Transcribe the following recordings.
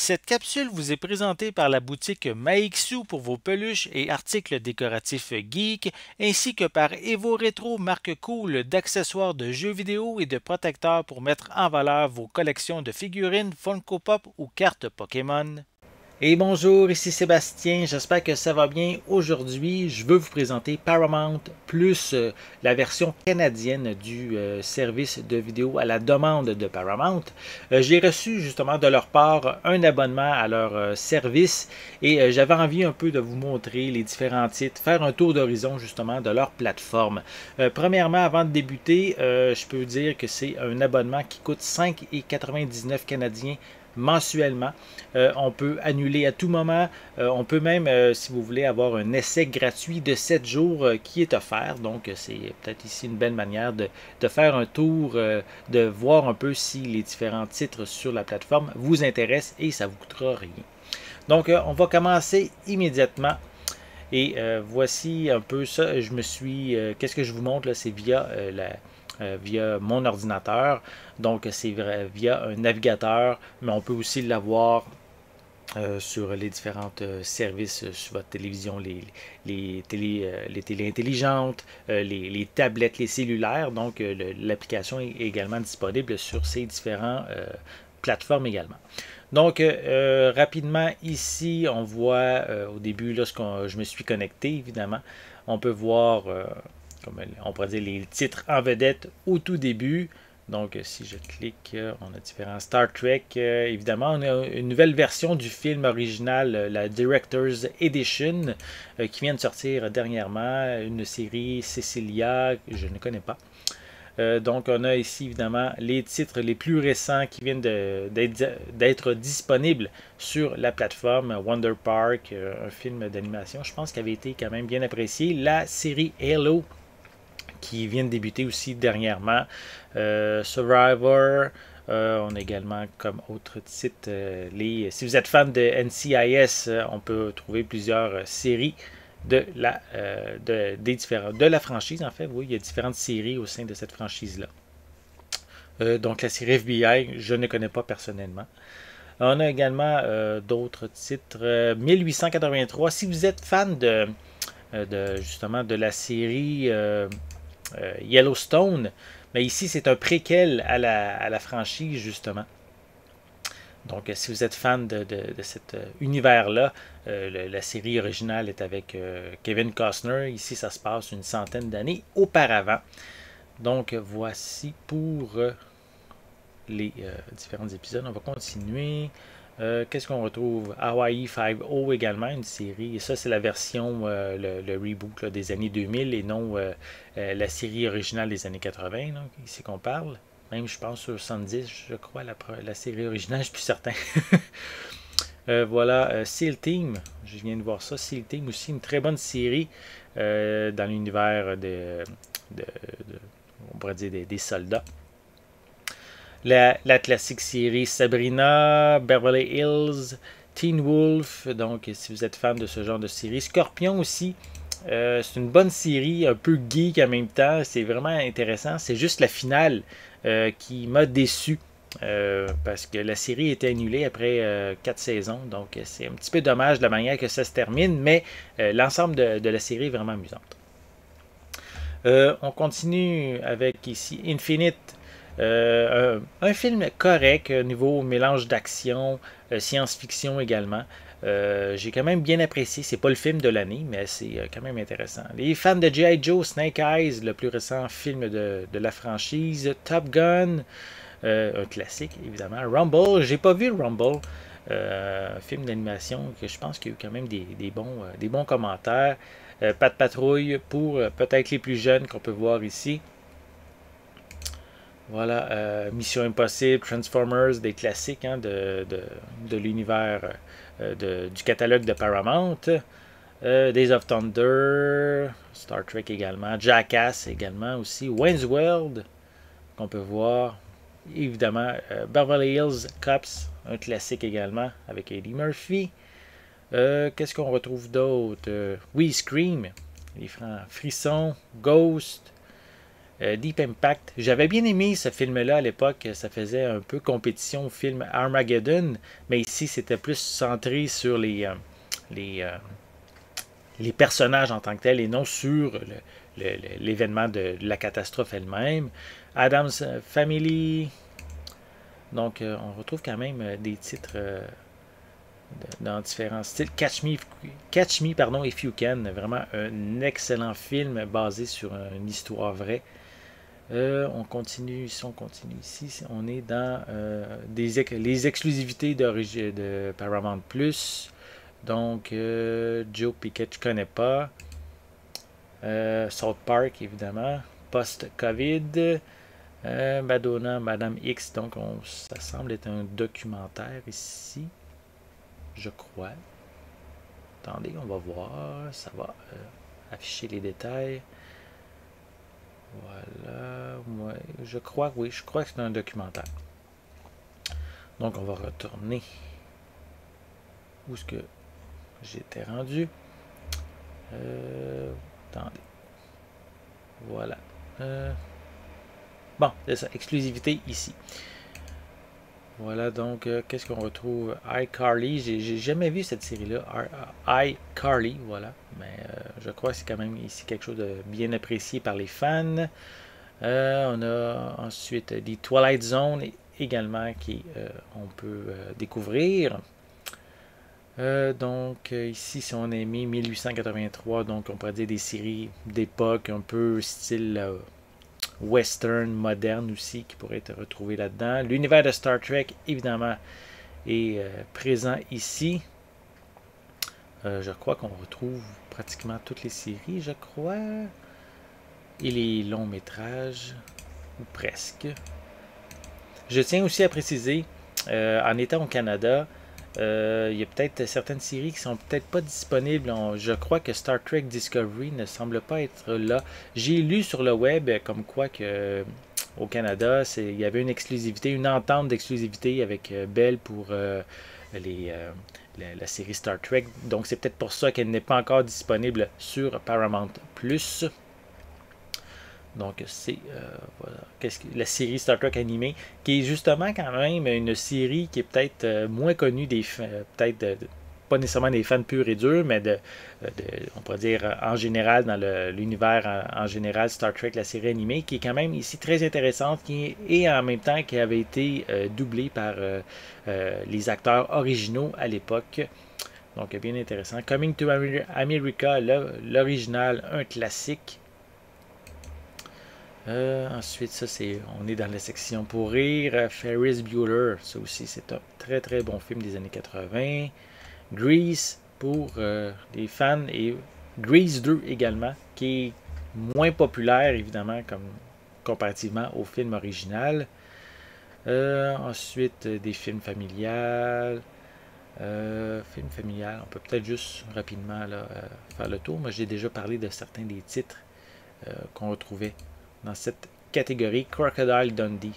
Cette capsule vous est présentée par la boutique Maixu pour vos peluches et articles décoratifs geek, ainsi que par Evo Retro, marque cool d'accessoires de jeux vidéo et de protecteurs pour mettre en valeur vos collections de figurines Funko Pop ou cartes Pokémon. Et bonjour, ici Sébastien, j'espère que ça va bien. Aujourd'hui, je veux vous présenter Paramount Plus, la version canadienne du service de vidéo à la demande de Paramount. J'ai reçu justement de leur part un abonnement à leur service et j'avais envie un peu de vous montrer les différents titres, faire un tour d'horizon justement de leur plateforme. Premièrement, avant de débuter, je peux vous dire que c'est un abonnement qui coûte 5,99 canadiens mensuellement. On peut annuler à tout moment. On peut même, si vous voulez, avoir un essai gratuit de 7 jours qui est offert. Donc, c'est peut-être ici une belle manière de faire un tour, de voir un peu si les différents titres sur la plateforme vous intéressent et ça ne vous coûtera rien. Donc, on va commencer immédiatement. Et voici un peu ça. Qu'est-ce que je vous montre là? C'est via mon ordinateur. Donc, c'est via un navigateur, mais on peut aussi l'avoir sur les différents services sur votre télévision, les télés intelligentes, les tablettes, les cellulaires. Donc, l'application est également disponible sur ces différentes plateformes également. Donc, rapidement, ici, on voit au début, lorsque je me suis connecté, évidemment, on peut voir, comme on pourrait dire, les titres en vedette au tout début. Donc, si je clique, on a différents Star Trek. Évidemment, on a une nouvelle version du film original, la Director's Edition, qui vient de sortir dernièrement. Une série Cecilia, que je ne connais pas. Donc, on a ici évidemment les titres les plus récents qui viennent d'être disponibles sur la plateforme. Wonder Park, un film d'animation, je pense qu'il avait été quand même bien apprécié. La série Halo, qui vient de débuter aussi dernièrement. Survivor. On a également comme autre titre, si vous êtes fan de NCIS, on peut trouver plusieurs séries de la franchise. En fait, oui, il y a différentes séries au sein de cette franchise-là. Donc la série FBI, je ne connais pas personnellement. On a également d'autres titres. 1883, si vous êtes fan justement de la série Yellowstone, mais ici c'est un préquel à la franchise justement. Donc, si vous êtes fan de cet univers-là, la série originale est avec Kevin Costner. Ici, ça se passe une centaine d'années auparavant. Donc, voici pour les différents épisodes. On va continuer. Qu'est-ce qu'on retrouve? Hawaii 5.0 également, une série. Et ça, c'est la version, le reboot là, des années 2000 et non la série originale des années 80, là, ici qu'on parle. Même, je pense, sur 70, je crois, la série originale, je suis plus certain. Voilà, Seal Team, je viens de voir ça. Seal Team aussi, une très bonne série dans l'univers on pourrait dire des soldats. La classique série Sabrina, Beverly Hills, Teen Wolf. Donc, si vous êtes fan de ce genre de série. Scorpion aussi. C'est une bonne série, un peu geek en même temps. C'est vraiment intéressant. C'est juste la finale qui m'a déçu. Parce que la série était annulée après 4 saisons. Donc, c'est un petit peu dommage de la manière que ça se termine. Mais l'ensemble de la série est vraiment amusante. On continue avec ici Infinite. Un film correct, niveau mélange d'action, science-fiction également. J'ai quand même bien apprécié. C'est pas le film de l'année, mais c'est quand même intéressant. Les fans de G.I. Joe, Snake Eyes, le plus récent film de la franchise. Top Gun, un classique évidemment. Rumble, j'ai pas vu Rumble. Un film d'animation que je pense qu'il y a eu quand même des bons commentaires. Pat Patrouille pour peut-être les plus jeunes qu'on peut voir ici. Voilà, Mission Impossible, Transformers, des classiques hein, de l'univers du catalogue de Paramount. Days of Thunder, Star Trek également, Jackass également aussi, Wayne's World, qu'on peut voir. Évidemment, Beverly Hills Cops, un classique également, avec Eddie Murphy. Qu'est-ce qu'on retrouve d'autre? Oui, Scream, les frissons, Ghost, Deep Impact. J'avais bien aimé ce film-là à l'époque. Ça faisait un peu compétition au film Armageddon, mais ici c'était plus centré sur les, euh, les personnages en tant que tels et non sur l'événement de la catastrophe elle-même. Adam's Family. Donc, on retrouve quand même des titres dans différents styles. Catch Me pardon, If You Can, vraiment un excellent film basé sur une histoire vraie. On continue ici. On est dans les exclusivités de Paramount Plus. Donc, Joe Pickett, je connais pas. South Park, évidemment. Post-COVID. Madonna, Madame X. Donc, ça semble être un documentaire ici. Je crois. Attendez, on va voir. Ça va afficher les détails. Voilà. Ouais, je crois que c'est un documentaire. Donc, on va retourner. Où est-ce que j'étais rendu? Attendez. Voilà. Bon, c'est ça. Exclusivité ici. Voilà, donc, qu'est-ce qu'on retrouve? iCarly, j'ai jamais vu cette série-là. iCarly, voilà. Mais je crois que c'est quand même ici quelque chose de bien apprécié par les fans. On a ensuite des Twilight Zone également qui on peut découvrir. Donc, ici, si on a mis 1883, donc on pourrait dire des séries d'époque un peu style western moderne aussi qui pourrait être retrouvé là-dedans. L'univers de Star Trek, évidemment, est présent ici. Je crois qu'on retrouve pratiquement toutes les séries, je crois. Et les longs métrages, ou presque. Je tiens aussi à préciser, en étant au Canada, il y a peut-être certaines séries qui sont peut-être pas disponibles. Je crois que Star Trek Discovery ne semble pas être là. J'ai lu sur le web comme quoi que au Canada, il y avait une exclusivité, une entente d'exclusivité avec Bell pour la série Star Trek. Donc c'est peut-être pour ça qu'elle n'est pas encore disponible sur Paramount Plus. Donc, c'est voilà, la série Star Trek animée, qui est justement quand même une série qui est peut-être moins connue des fans, peut-être pas nécessairement des fans purs et durs, mais on pourrait dire en général, dans l'univers en général Star Trek, la série animée, qui est quand même ici très intéressante, et en même temps qui avait été doublée par les acteurs originaux à l'époque. Donc, bien intéressant. Coming to America, l'original, un classique. Ensuite, on est dans la section pour rire. Ferris Bueller, ça aussi, c'est un très très bon film des années 80. Grease pour les fans et Grease 2 également, qui est moins populaire évidemment comme comparativement au film original. Ensuite, des films familiales. Film familial, on peut peut-être juste rapidement là, faire le tour. Moi, j'ai déjà parlé de certains des titres qu'on retrouvait dans cette catégorie. Crocodile Dundee,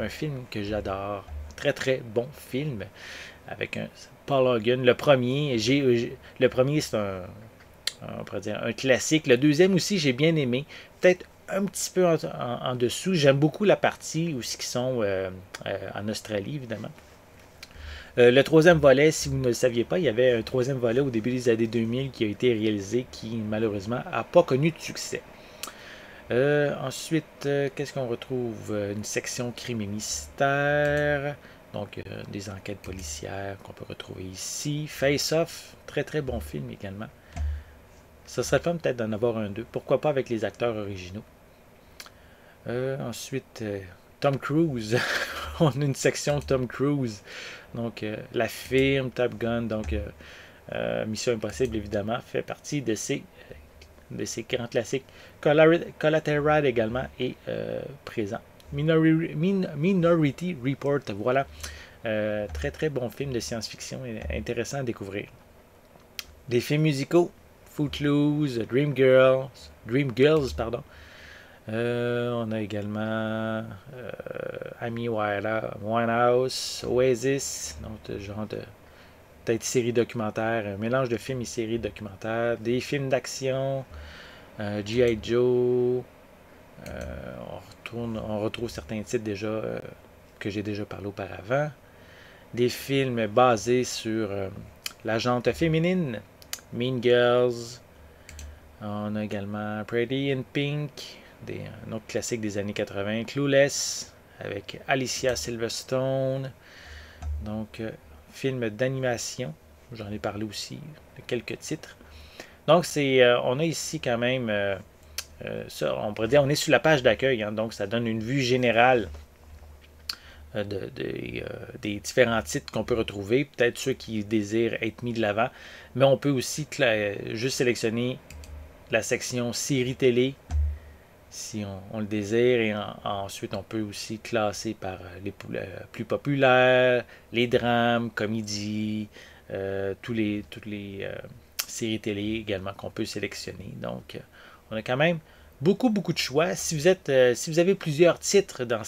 un film que j'adore, très très bon film avec Paul Hogan. Le premier, c'est on pourrait dire un classique. Le deuxième aussi, j'ai bien aimé, peut-être un petit peu en dessous. J'aime beaucoup la partie où ils sont en Australie, évidemment. Le troisième volet, si vous ne le saviez pas, il y avait un troisième volet au début des années 2000 qui a été réalisé, qui malheureusement n'a pas connu de succès. Ensuite, qu'est-ce qu'on retrouve? Une section crime et mystère. Donc, des enquêtes policières qu'on peut retrouver ici. Face Off, très très bon film également. Ça serait fun peut-être d'en avoir un deux. Pourquoi pas avec les acteurs originaux. Ensuite, Tom Cruise. On a une section Tom Cruise. Donc, la firme, Top Gun. Donc, Mission Impossible, évidemment, fait partie de ces grands classiques. Collateral également est présent. Minority Report, voilà. Très très bon film de science-fiction, intéressant à découvrir. Des films musicaux, Footloose, Dreamgirls, pardon. On a également Amy Winehouse, Oasis, donc genre de peut-être série documentaire, un mélange de films et séries documentaires, des films d'action, G.I. Joe, On retrouve certains titres déjà que j'ai déjà parlé auparavant. Des films basés sur la gente féminine, Mean Girls. On a également Pretty in Pink, un autre classique des années 80, Clueless, avec Alicia Silverstone. Donc, film d'animation, j'en ai parlé aussi, de quelques titres. Donc, on a ici quand même, ça, on pourrait dire, on est sur la page d'accueil, hein, donc ça donne une vue générale des différents titres qu'on peut retrouver, peut-être ceux qui désirent être mis de l'avant, mais on peut aussi juste sélectionner la section série télé si on le désire, et ensuite on peut aussi classer par les plus populaires, les drames, comédies, toutes les séries télé également qu'on peut sélectionner. Donc on a quand même beaucoup de choix. Si vous avez plusieurs titres dans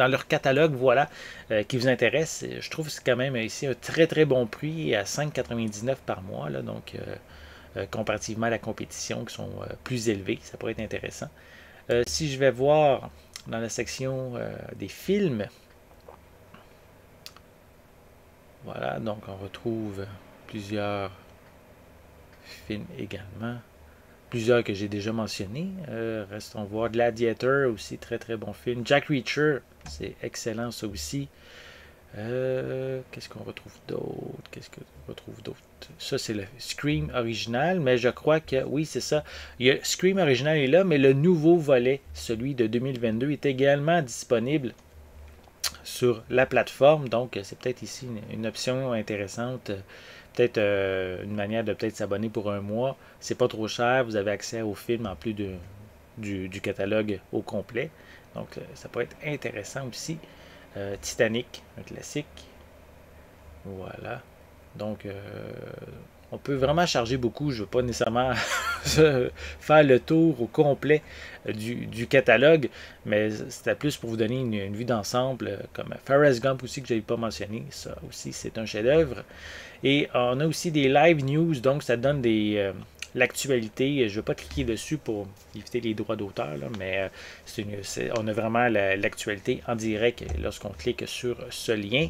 leur catalogue, voilà, qui vous intéresse, je trouve que c'est quand même ici un très bon prix à 5,99 par mois, là, donc comparativement à la compétition qui sont plus élevées, ça pourrait être intéressant. Si je vais voir dans la section des films, voilà, donc on retrouve plusieurs films également. Plusieurs que j'ai déjà mentionnés. Restons voir. Gladiator aussi, très bon film. Jack Reacher, c'est excellent ça aussi. Qu'est-ce qu'on retrouve d'autre? Ça, c'est le Scream original, mais je crois que, oui, c'est ça. Scream original est là, mais le nouveau volet, celui de 2022, est également disponible sur la plateforme. Donc, c'est peut-être ici une option intéressante. Peut-être une manière de peut-être s'abonner pour un mois. C'est pas trop cher. Vous avez accès au film en plus du catalogue au complet. Donc, ça pourrait être intéressant aussi. Titanic, un classique. Voilà. Donc, on peut vraiment charger beaucoup. Je ne veux pas nécessairement faire le tour au complet du catalogue, mais c'était plus pour vous donner une vue d'ensemble, comme Forrest Gump aussi, que je n'avais pas mentionné. Ça aussi, c'est un chef-d'œuvre. Et on a aussi des live news, donc ça donne l'actualité. Je ne vais pas cliquer dessus pour éviter les droits d'auteur, mais on a vraiment l'actualité en direct lorsqu'on clique sur ce lien.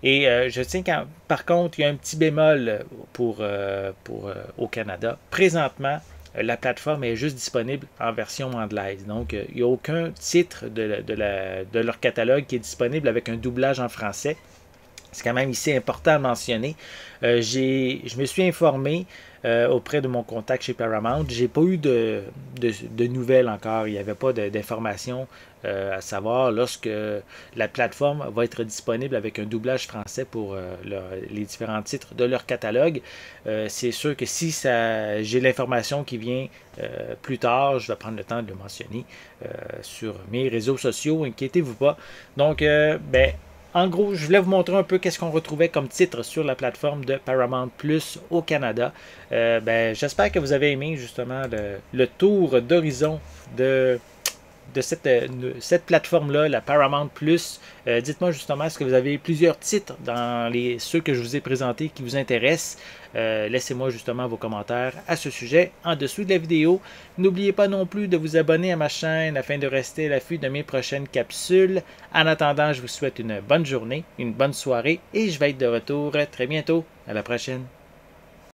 Et je tiens par contre, il y a un petit bémol au Canada. Présentement, la plateforme est juste disponible en version anglaise. Donc, il n'y a aucun titre de leur catalogue qui est disponible avec un doublage en français. C'est quand même ici important à mentionner. Je me suis informé auprès de mon contact chez Paramount. J'ai pas eu de nouvelles encore. Il n'y avait pas d'informations à savoir lorsque la plateforme va être disponible avec un doublage français pour les différents titres de leur catalogue. C'est sûr que si j'ai l'information qui vient plus tard, je vais prendre le temps de le mentionner sur mes réseaux sociaux. Inquiétez-vous pas. Donc, en gros, je voulais vous montrer un peu qu'est-ce qu'on retrouvait comme titre sur la plateforme de Paramount Plus au Canada. J'espère que vous avez aimé justement le tour d'horizon de cette plateforme-là, la Paramount Plus. Dites-moi justement, est-ce que vous avez plusieurs titres dans ceux que je vous ai présentés qui vous intéressent? Laissez-moi justement vos commentaires à ce sujet en dessous de la vidéo. N'oubliez pas non plus de vous abonner à ma chaîne afin de rester à l'affût de mes prochaines capsules. En attendant, je vous souhaite une bonne journée, une bonne soirée et je vais être de retour très bientôt. À la prochaine.